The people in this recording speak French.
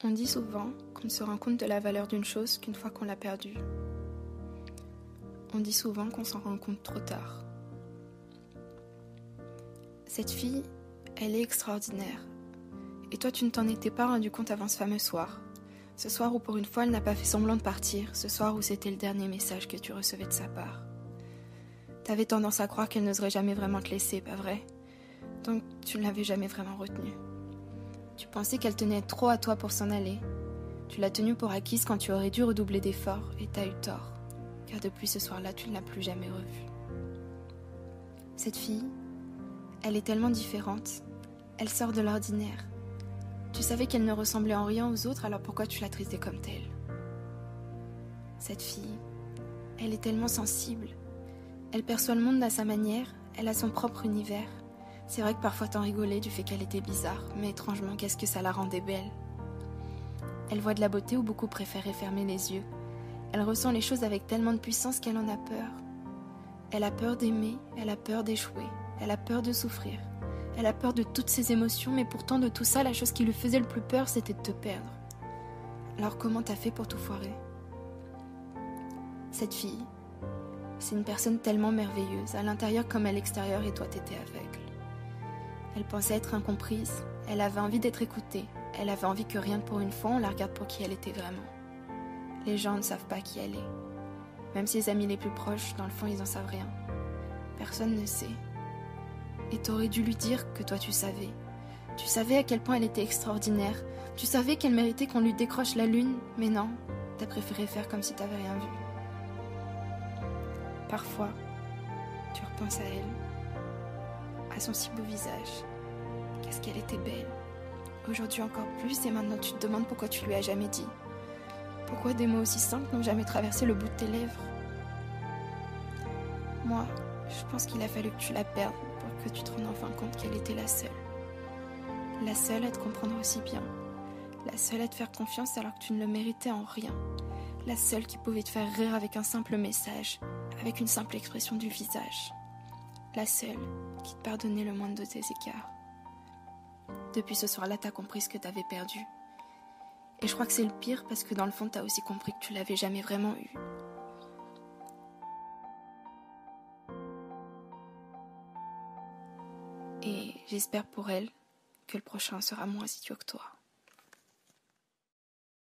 On dit souvent qu'on ne se rend compte de la valeur d'une chose qu'une fois qu'on l'a perdue. On dit souvent qu'on s'en rend compte trop tard. Cette fille, elle est extraordinaire. Et toi, tu ne t'en étais pas rendu compte avant ce fameux soir. Ce soir où pour une fois, elle n'a pas fait semblant de partir. Ce soir où c'était le dernier message que tu recevais de sa part. T'avais tendance à croire qu'elle n'oserait jamais vraiment te laisser, pas vrai? Donc, tu ne l'avais jamais vraiment retenue. Tu pensais qu'elle tenait trop à toi pour s'en aller. Tu l'as tenue pour acquise quand tu aurais dû redoubler d'efforts, et t'as eu tort. Car depuis ce soir-là, tu ne l'as plus jamais revue. Cette fille, elle est tellement différente. Elle sort de l'ordinaire. Tu savais qu'elle ne ressemblait en rien aux autres, alors pourquoi tu la traitais comme telle? Cette fille, elle est tellement sensible. Elle perçoit le monde à sa manière, elle a son propre univers. C'est vrai que parfois t'en rigolais du fait qu'elle était bizarre, mais étrangement, qu'est-ce que ça la rendait belle. Elle voit de la beauté où beaucoup préféraient fermer les yeux. Elle ressent les choses avec tellement de puissance qu'elle en a peur. Elle a peur d'aimer, elle a peur d'échouer, elle a peur de souffrir. Elle a peur de toutes ses émotions, mais pourtant de tout ça, la chose qui lui faisait le plus peur, c'était de te perdre. Alors comment t'as fait pour tout foirer? Cette fille, c'est une personne tellement merveilleuse, à l'intérieur comme à l'extérieur, et toi t'étais aveugle. Elle pensait être incomprise, elle avait envie d'être écoutée, elle avait envie que rien que pour une fois, on la regarde pour qui elle était vraiment. Les gens ne savent pas qui elle est. Même ses amis les plus proches, dans le fond, ils n'en savent rien. Personne ne sait. Et t'aurais dû lui dire que toi tu savais. Tu savais à quel point elle était extraordinaire. Tu savais qu'elle méritait qu'on lui décroche la lune, mais non, t'as préféré faire comme si t'avais rien vu. Parfois, tu repenses à elle, à son si beau visage. Qu'est-ce qu'elle était belle. Aujourd'hui encore plus, et maintenant tu te demandes pourquoi tu lui as jamais dit. Pourquoi des mots aussi simples n'ont jamais traversé le bout de tes lèvres? Moi, je pense qu'il a fallu que tu la perdes pour que tu te rendes enfin compte qu'elle était la seule. La seule à te comprendre aussi bien. La seule à te faire confiance alors que tu ne le méritais en rien. La seule qui pouvait te faire rire avec un simple message, avec une simple expression du visage. La seule qui te pardonnait le moindre de tes écarts. Depuis ce soir-là, t'as compris ce que t'avais perdu. Et je crois que c'est le pire parce que dans le fond, t'as aussi compris que tu l'avais jamais vraiment eu. Et j'espère pour elle que le prochain sera moins idiot que toi.